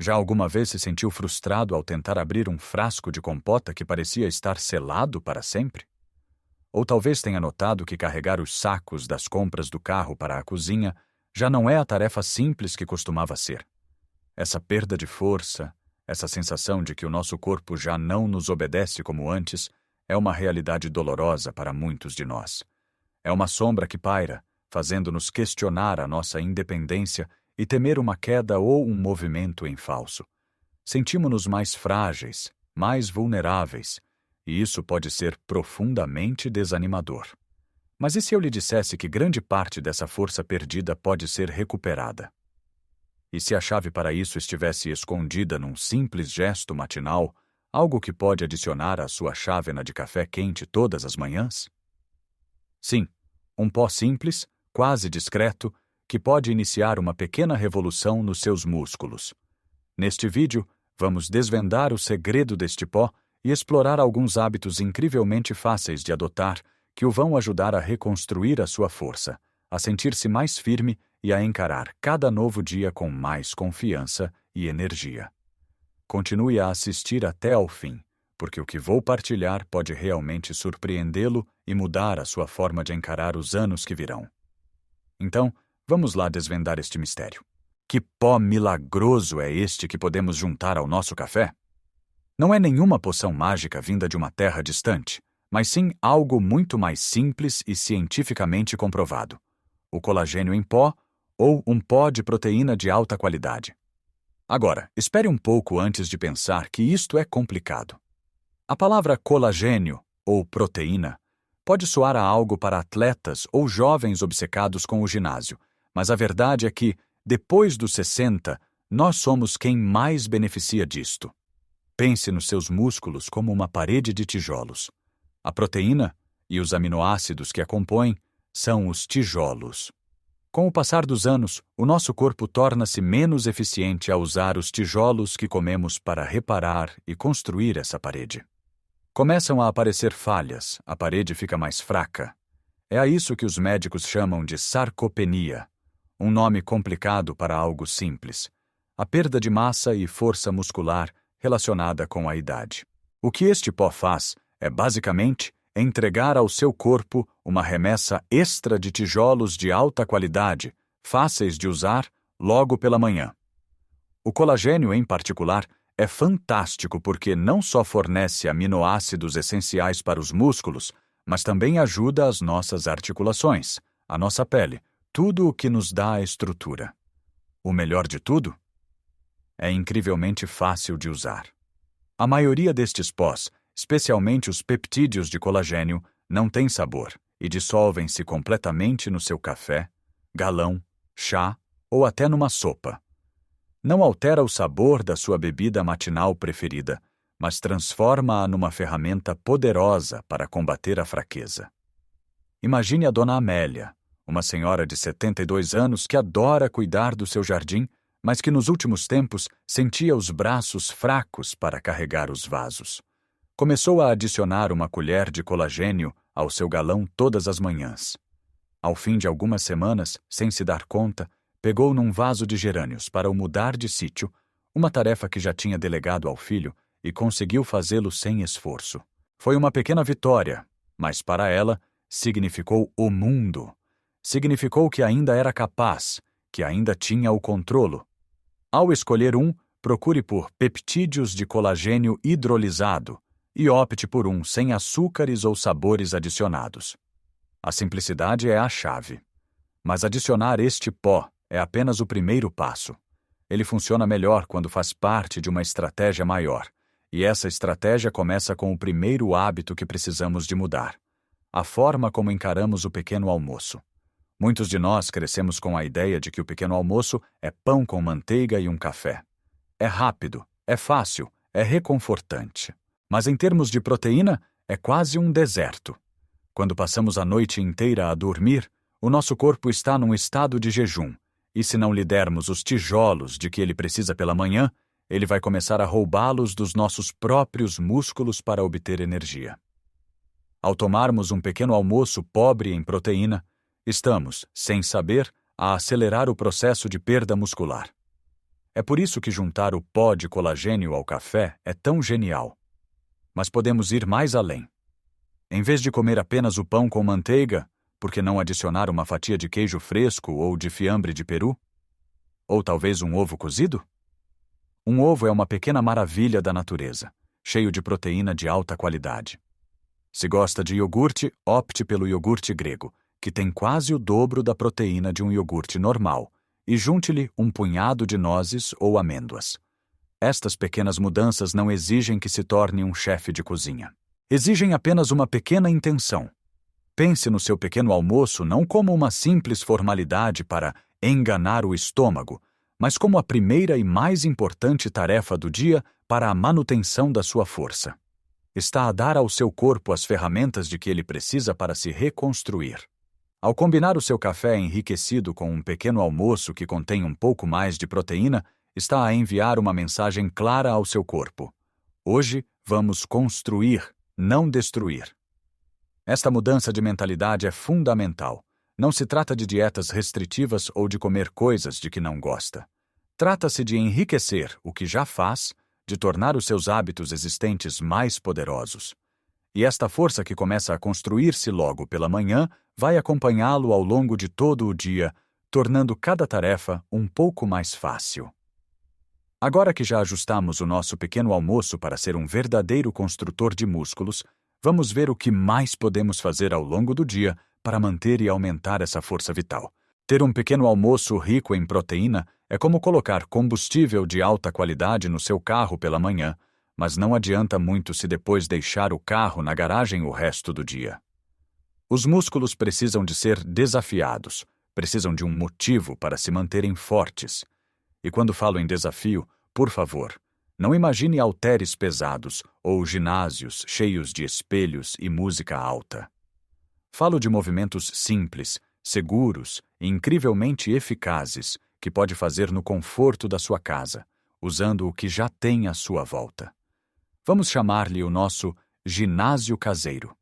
Já alguma vez se sentiu frustrado ao tentar abrir um frasco de compota que parecia estar selado para sempre? Ou talvez tenha notado que carregar os sacos das compras do carro para a cozinha já não é a tarefa simples que costumava ser. Essa perda de força, essa sensação de que o nosso corpo já não nos obedece como antes, é uma realidade dolorosa para muitos de nós. É uma sombra que paira, fazendo-nos questionar a nossa independência e temer uma queda ou um movimento em falso. Sentimos-nos mais frágeis, mais vulneráveis, e isso pode ser profundamente desanimador. Mas e se eu lhe dissesse que grande parte dessa força perdida pode ser recuperada? E se a chave para isso estivesse escondida num simples gesto matinal, algo que pode adicionar à sua chávena de café quente todas as manhãs? Sim, um pó simples, quase discreto, que pode iniciar uma pequena revolução nos seus músculos. Neste vídeo, vamos desvendar o segredo deste pó e explorar alguns hábitos incrivelmente fáceis de adotar que o vão ajudar a reconstruir a sua força, a sentir-se mais firme e a encarar cada novo dia com mais confiança e energia. Continue a assistir até ao fim, porque o que vou partilhar pode realmente surpreendê-lo e mudar a sua forma de encarar os anos que virão. Então, vamos lá desvendar este mistério. Que pó milagroso é este que podemos juntar ao nosso café? Não é nenhuma poção mágica vinda de uma terra distante, mas sim algo muito mais simples e cientificamente comprovado: o colagênio em pó ou um pó de proteína de alta qualidade. Agora, espere um pouco antes de pensar que isto é complicado. A palavra colagênio, ou proteína, pode soar a algo para atletas ou jovens obcecados com o ginásio, mas a verdade é que, depois dos 60, nós somos quem mais beneficia disto. Pense nos seus músculos como uma parede de tijolos. A proteína e os aminoácidos que a compõem são os tijolos. Com o passar dos anos, o nosso corpo torna-se menos eficiente a usar os tijolos que comemos para reparar e construir essa parede. Começam a aparecer falhas, a parede fica mais fraca. É a isso que os médicos chamam de sarcopenia, um nome complicado para algo simples: a perda de massa e força muscular relacionada com a idade. O que este pó faz é, basicamente, entregar ao seu corpo uma remessa extra de tijolos de alta qualidade, fáceis de usar, logo pela manhã. O colagênio, em particular, é fantástico porque não só fornece aminoácidos essenciais para os músculos, mas também ajuda as nossas articulações, a nossa pele, tudo o que nos dá a estrutura. O melhor de tudo? É incrivelmente fácil de usar. A maioria destes pós, especialmente os peptídeos de colagênio, não tem sabor e dissolvem-se completamente no seu café, galão, chá ou até numa sopa. Não altera o sabor da sua bebida matinal preferida, mas transforma-a numa ferramenta poderosa para combater a fraqueza. Imagine a Dona Amélia, uma senhora de 72 anos que adora cuidar do seu jardim, mas que nos últimos tempos sentia os braços fracos para carregar os vasos. Começou a adicionar uma colher de colagênio ao seu galão todas as manhãs. Ao fim de algumas semanas, sem se dar conta, pegou num vaso de gerânios para o mudar de sítio, uma tarefa que já tinha delegado ao filho, e conseguiu fazê-lo sem esforço. Foi uma pequena vitória, mas para ela significou o mundo. Significou que ainda era capaz, que ainda tinha o controle. Ao escolher procure por peptídeos de colagênio hidrolisado e opte por sem açúcares ou sabores adicionados. A simplicidade é a chave. Mas adicionar este pó é apenas o primeiro passo. Ele funciona melhor quando faz parte de uma estratégia maior, e essa estratégia começa com o primeiro hábito que precisamos de mudar: a forma como encaramos o pequeno almoço. Muitos de nós crescemos com a ideia de que o pequeno almoço é pão com manteiga e um café. É rápido, é fácil, é reconfortante. Mas em termos de proteína, é quase um deserto. Quando passamos a noite inteira a dormir, o nosso corpo está num estado de jejum, e se não lhe dermos os tijolos de que ele precisa pela manhã, ele vai começar a roubá-los dos nossos próprios músculos para obter energia. Ao tomarmos um pequeno almoço pobre em proteína, estamos, sem saber, a acelerar o processo de perda muscular. É por isso que juntar o pó de colagênio ao café é tão genial. Mas podemos ir mais além. Em vez de comer apenas o pão com manteiga, por que não adicionar uma fatia de queijo fresco ou de fiambre de peru? Ou talvez um ovo cozido? Um ovo é uma pequena maravilha da natureza, cheio de proteína de alta qualidade. Se gosta de iogurte, opte pelo iogurte grego, que tem quase o dobro da proteína de um iogurte normal, e junte-lhe um punhado de nozes ou amêndoas. Estas pequenas mudanças não exigem que se torne um chefe de cozinha. Exigem apenas uma pequena intenção. Pense no seu pequeno almoço não como uma simples formalidade para enganar o estômago, mas como a primeira e mais importante tarefa do dia para a manutenção da sua força. Está a dar ao seu corpo as ferramentas de que ele precisa para se reconstruir. Ao combinar o seu café enriquecido com um pequeno almoço que contém um pouco mais de proteína, está a enviar uma mensagem clara ao seu corpo. Hoje vamos construir, não destruir. Esta mudança de mentalidade é fundamental. Não se trata de dietas restritivas ou de comer coisas de que não gosta. Trata-se de enriquecer o que já faz, de tornar os seus hábitos existentes mais poderosos. E esta força que começa a construir-se logo pela manhã vai acompanhá-lo ao longo de todo o dia, tornando cada tarefa um pouco mais fácil. Agora que já ajustamos o nosso pequeno almoço para ser um verdadeiro construtor de músculos, vamos ver o que mais podemos fazer ao longo do dia para manter e aumentar essa força vital. Ter um pequeno almoço rico em proteína é como colocar combustível de alta qualidade no seu carro pela manhã, mas não adianta muito se depois deixar o carro na garagem o resto do dia. Os músculos precisam de ser desafiados, precisam de um motivo para se manterem fortes. E quando falo em desafio, por favor, não imagine halteres pesados ou ginásios cheios de espelhos e música alta. Falo de movimentos simples, seguros e incrivelmente eficazes que pode fazer no conforto da sua casa, usando o que já tem à sua volta. Vamos chamar-lhe o nosso ginásio caseiro.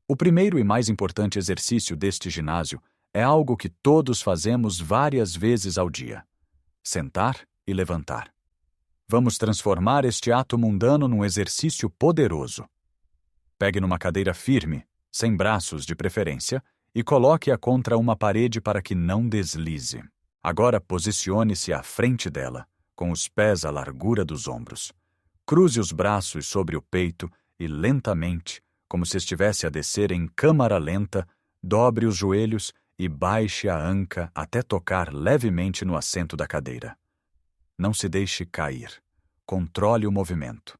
O primeiro e mais importante exercício deste ginásio é algo que todos fazemos várias vezes ao dia: sentar e levantar. Vamos transformar este ato mundano num exercício poderoso. Pegue numa cadeira firme, sem braços de preferência, e coloque-a contra uma parede para que não deslize. Agora posicione-se à frente dela, com os pés à largura dos ombros. Cruze os braços sobre o peito e lentamente, como se estivesse a descer em câmara lenta, dobre os joelhos e baixe a anca até tocar levemente no assento da cadeira. Não se deixe cair. Controle o movimento.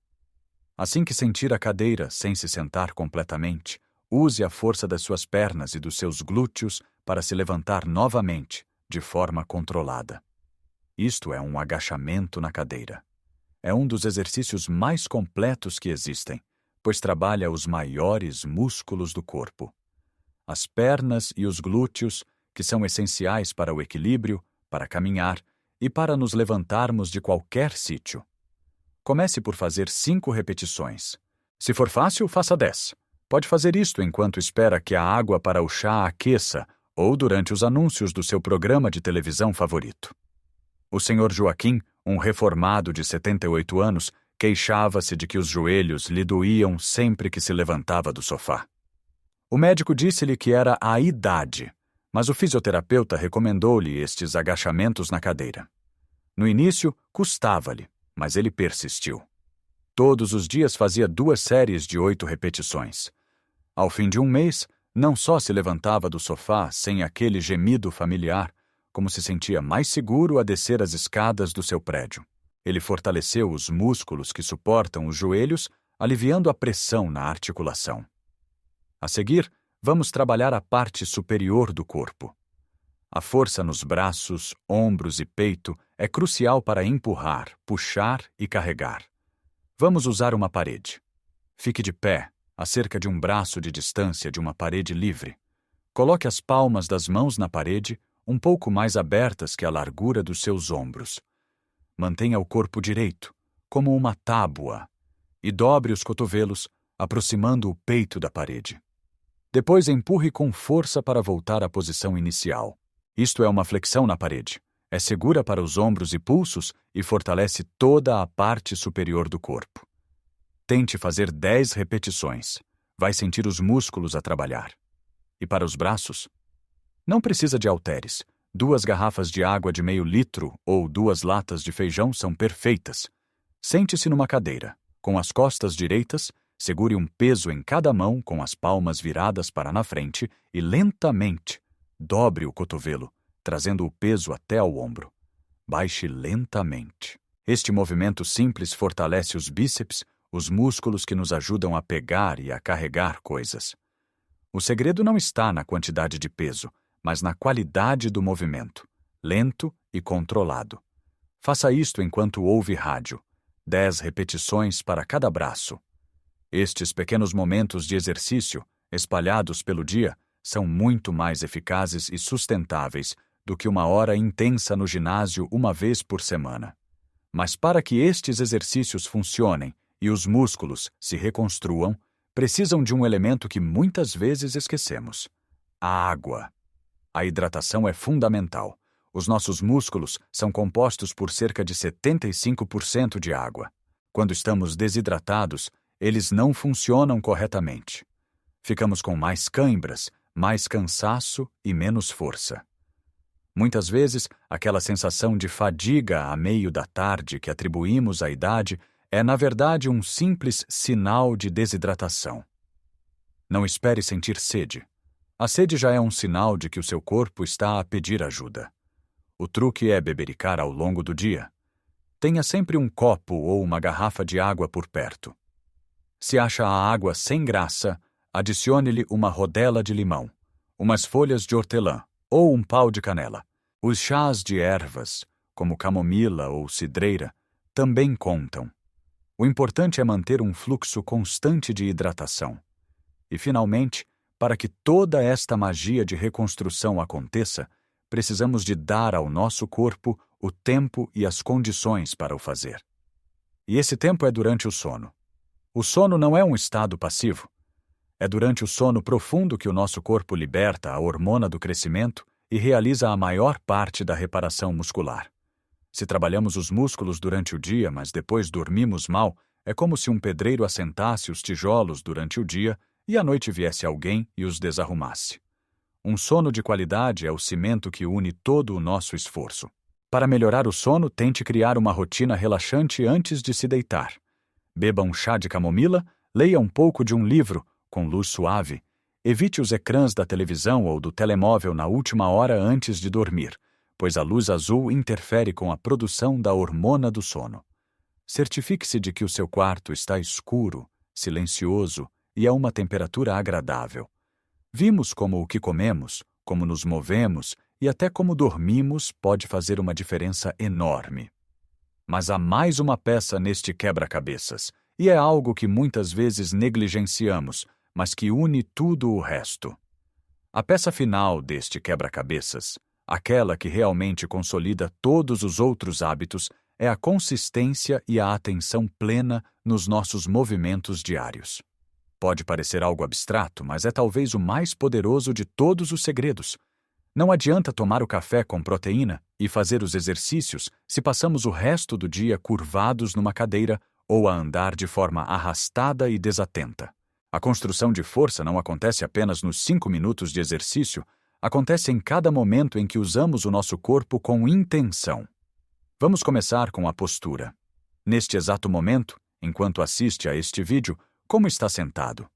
Assim que sentir a cadeira sem se sentar completamente, use a força das suas pernas e dos seus glúteos para se levantar novamente, de forma controlada. Isto é um agachamento na cadeira. É um dos exercícios mais completos que existem, pois trabalha os maiores músculos do corpo. As pernas e os glúteos, que são essenciais para o equilíbrio, para caminhar e para nos levantarmos de qualquer sítio. Comece por fazer 5 repetições. Se for fácil, faça 10. Pode fazer isto enquanto espera que a água para o chá aqueça ou durante os anúncios do seu programa de televisão favorito. O Sr. Joaquim, um reformado de 78 anos, queixava-se de que os joelhos lhe doíam sempre que se levantava do sofá. O médico disse-lhe que era a idade, mas o fisioterapeuta recomendou-lhe estes agachamentos na cadeira. No início, custava-lhe, mas ele persistiu. Todos os dias fazia 2 séries de 8 repetições. Ao fim de um mês, não só se levantava do sofá sem aquele gemido familiar, como se sentia mais seguro a descer as escadas do seu prédio. Ele fortaleceu os músculos que suportam os joelhos, aliviando a pressão na articulação. A seguir, vamos trabalhar a parte superior do corpo. A força nos braços, ombros e peito é crucial para empurrar, puxar e carregar. Vamos usar uma parede. Fique de pé, a cerca de um braço de distância de uma parede livre. Coloque as palmas das mãos na parede, um pouco mais abertas que a largura dos seus ombros. Mantenha o corpo direito, como uma tábua, e dobre os cotovelos, aproximando o peito da parede. Depois empurre com força para voltar à posição inicial. Isto é uma flexão na parede. É segura para os ombros e pulsos e fortalece toda a parte superior do corpo. Tente fazer 10 repetições. Vai sentir os músculos a trabalhar. E para os braços? Não precisa de halteres. 2 garrafas de água de meio litro ou 2 latas de feijão são perfeitas. Sente-se numa cadeira, com as costas direitas, segure um peso em cada mão com as palmas viradas para na frente e lentamente dobre o cotovelo, trazendo o peso até ao ombro. Baixe lentamente. Este movimento simples fortalece os bíceps, os músculos que nos ajudam a pegar e a carregar coisas. O segredo não está na quantidade de peso, mas na qualidade do movimento, lento e controlado. Faça isto enquanto ouve rádio. 10 repetições para cada braço. Estes pequenos momentos de exercício, espalhados pelo dia, são muito mais eficazes e sustentáveis do que uma hora intensa no ginásio uma vez por semana. Mas para que estes exercícios funcionem e os músculos se reconstruam, precisam de um elemento que muitas vezes esquecemos: a água. A hidratação é fundamental. Os nossos músculos são compostos por cerca de 75% de água. Quando estamos desidratados, eles não funcionam corretamente. Ficamos com mais cãibras, mais cansaço e menos força. Muitas vezes, aquela sensação de fadiga a meio da tarde que atribuímos à idade é, na verdade, um simples sinal de desidratação. Não espere sentir sede. A sede já é um sinal de que o seu corpo está a pedir ajuda. O truque é bebericar ao longo do dia. Tenha sempre um copo ou uma garrafa de água por perto. Se acha a água sem graça, adicione-lhe uma rodela de limão, umas folhas de hortelã ou um pau de canela. Os chás de ervas, como camomila ou cidreira, também contam. O importante é manter um fluxo constante de hidratação. E, finalmente, para que toda esta magia de reconstrução aconteça, precisamos de dar ao nosso corpo o tempo e as condições para o fazer. E esse tempo é durante o sono. O sono não é um estado passivo. É durante o sono profundo que o nosso corpo liberta a hormona do crescimento e realiza a maior parte da reparação muscular. Se trabalhamos os músculos durante o dia, mas depois dormimos mal, é como se um pedreiro assentasse os tijolos durante o dia e à noite viesse alguém e os desarrumasse. Um sono de qualidade é o cimento que une todo o nosso esforço. Para melhorar o sono, tente criar uma rotina relaxante antes de se deitar. Beba um chá de camomila, leia um pouco de um livro, com luz suave. Evite os ecrãs da televisão ou do telemóvel na última hora antes de dormir, pois a luz azul interfere com a produção da hormona do sono. Certifique-se de que o seu quarto está escuro, silencioso e a uma temperatura agradável. Vimos como o que comemos, como nos movemos e até como dormimos pode fazer uma diferença enorme. Mas há mais uma peça neste quebra-cabeças, e é algo que muitas vezes negligenciamos, mas que une tudo o resto. A peça final deste quebra-cabeças, aquela que realmente consolida todos os outros hábitos, é a consistência e a atenção plena nos nossos movimentos diários. Pode parecer algo abstrato, mas é talvez o mais poderoso de todos os segredos. Não adianta tomar o café com proteína e fazer os exercícios se passamos o resto do dia curvados numa cadeira ou a andar de forma arrastada e desatenta. A construção de força não acontece apenas nos 5 minutos de exercício, acontece em cada momento em que usamos o nosso corpo com intenção. Vamos começar com a postura. Neste exato momento, enquanto assiste a este vídeo, como está sentado?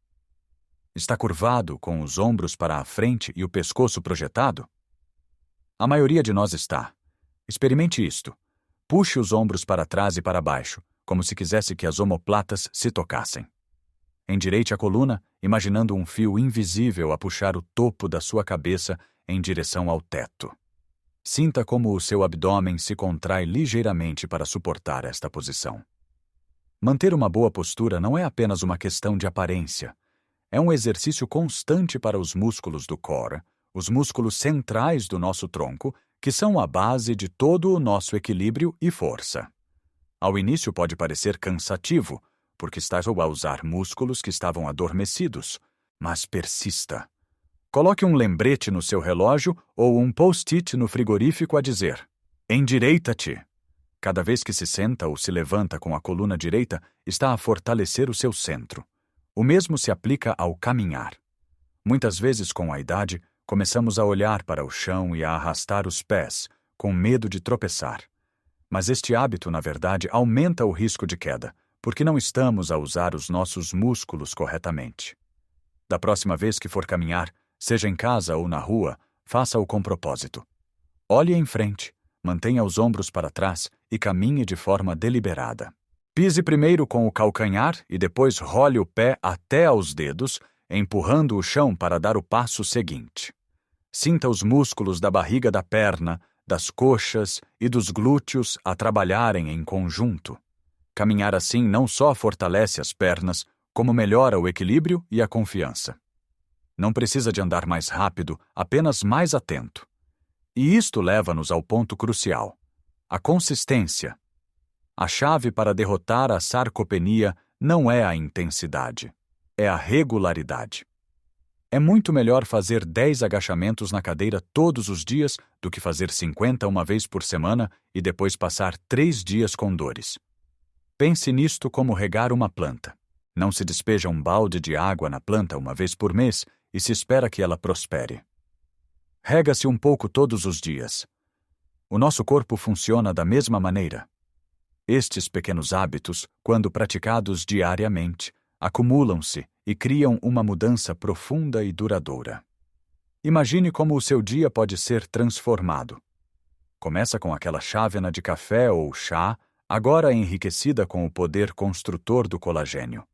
Está curvado, com os ombros para a frente e o pescoço projetado? A maioria de nós está. Experimente isto. Puxe os ombros para trás e para baixo, como se quisesse que as omoplatas se tocassem. Endireite a coluna, imaginando um fio invisível a puxar o topo da sua cabeça em direção ao teto. Sinta como o seu abdômen se contrai ligeiramente para suportar esta posição. Manter uma boa postura não é apenas uma questão de aparência. É um exercício constante para os músculos do core, os músculos centrais do nosso tronco, que são a base de todo o nosso equilíbrio e força. Ao início pode parecer cansativo, porque está a usar músculos que estavam adormecidos, mas persista. Coloque um lembrete no seu relógio ou um post-it no frigorífico a dizer: Endireita-te. Cada vez que se senta ou se levanta com a coluna direita, está a fortalecer o seu centro. O mesmo se aplica ao caminhar. Muitas vezes, com a idade, começamos a olhar para o chão e a arrastar os pés, com medo de tropeçar. Mas este hábito, na verdade, aumenta o risco de queda, porque não estamos a usar os nossos músculos corretamente. Da próxima vez que for caminhar, seja em casa ou na rua, faça-o com propósito. Olhe em frente, mantenha os ombros para trás e caminhe de forma deliberada. Pise primeiro com o calcanhar e depois role o pé até aos dedos, empurrando o chão para dar o passo seguinte. Sinta os músculos da barriga da perna, das coxas e dos glúteos a trabalharem em conjunto. Caminhar assim não só fortalece as pernas, como melhora o equilíbrio e a confiança. Não precisa de andar mais rápido, apenas mais atento. E isto leva-nos ao ponto crucial: a consistência. A chave para derrotar a sarcopenia não é a intensidade, é a regularidade. É muito melhor fazer 10 agachamentos na cadeira todos os dias do que fazer 50 uma vez por semana e depois passar 3 dias com dores. Pense nisto como regar uma planta. Não se despeja um balde de água na planta uma vez por mês e se espera que ela prospere. Rega-se um pouco todos os dias. O nosso corpo funciona da mesma maneira. Estes pequenos hábitos, quando praticados diariamente, acumulam-se e criam uma mudança profunda e duradoura. Imagine como o seu dia pode ser transformado. Começa com aquela chávena de café ou chá, agora enriquecida com o poder construtor do colagênio.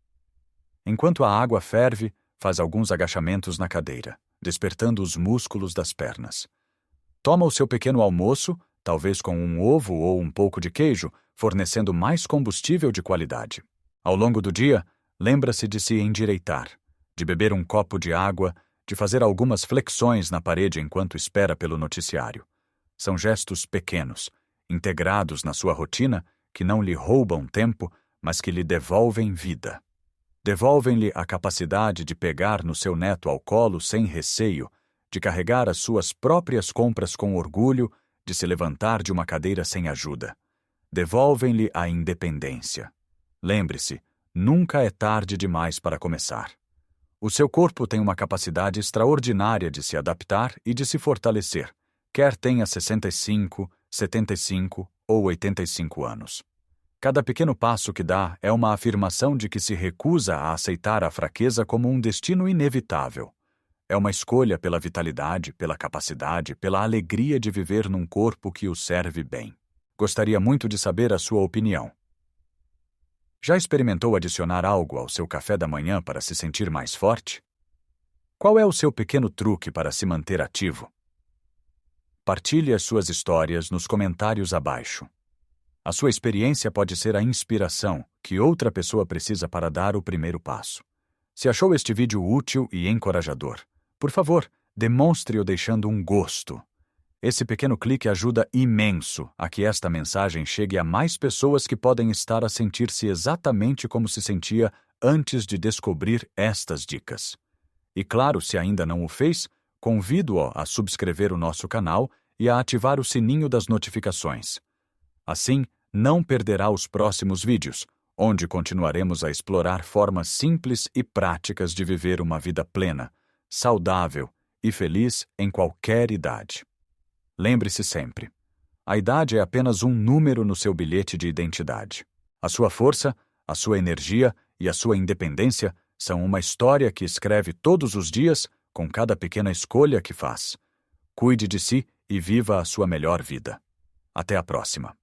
Enquanto a água ferve, faz alguns agachamentos na cadeira, despertando os músculos das pernas. Toma o seu pequeno almoço, talvez com um ovo ou um pouco de queijo, fornecendo mais combustível de qualidade. Ao longo do dia, lembra-se de se endireitar, de beber um copo de água, de fazer algumas flexões na parede enquanto espera pelo noticiário. São gestos pequenos, integrados na sua rotina, que não lhe roubam tempo, mas que lhe devolvem vida. Devolvem-lhe a capacidade de pegar no seu neto ao colo sem receio, de carregar as suas próprias compras com orgulho, de se levantar de uma cadeira sem ajuda. Devolvem-lhe a independência. Lembre-se, nunca é tarde demais para começar. O seu corpo tem uma capacidade extraordinária de se adaptar e de se fortalecer, quer tenha 65, 75 ou 85 anos. Cada pequeno passo que dá é uma afirmação de que se recusa a aceitar a fraqueza como um destino inevitável. É uma escolha pela vitalidade, pela capacidade, pela alegria de viver num corpo que o serve bem. Gostaria muito de saber a sua opinião. Já experimentou adicionar algo ao seu café da manhã para se sentir mais forte? Qual é o seu pequeno truque para se manter ativo? Partilhe as suas histórias nos comentários abaixo. A sua experiência pode ser a inspiração que outra pessoa precisa para dar o primeiro passo. Se achou este vídeo útil e encorajador, por favor, demonstre-o deixando um gosto. Esse pequeno clique ajuda imenso a que esta mensagem chegue a mais pessoas que podem estar a sentir-se exatamente como se sentia antes de descobrir estas dicas. E claro, se ainda não o fez, convido-o a subscrever o nosso canal e a ativar o sininho das notificações. Assim, não perderá os próximos vídeos, onde continuaremos a explorar formas simples e práticas de viver uma vida plena, saudável e feliz em qualquer idade. Lembre-se sempre, a idade é apenas um número no seu bilhete de identidade. A sua força, a sua energia e a sua independência são uma história que escreve todos os dias com cada pequena escolha que faz. Cuide de si e viva a sua melhor vida. Até a próxima.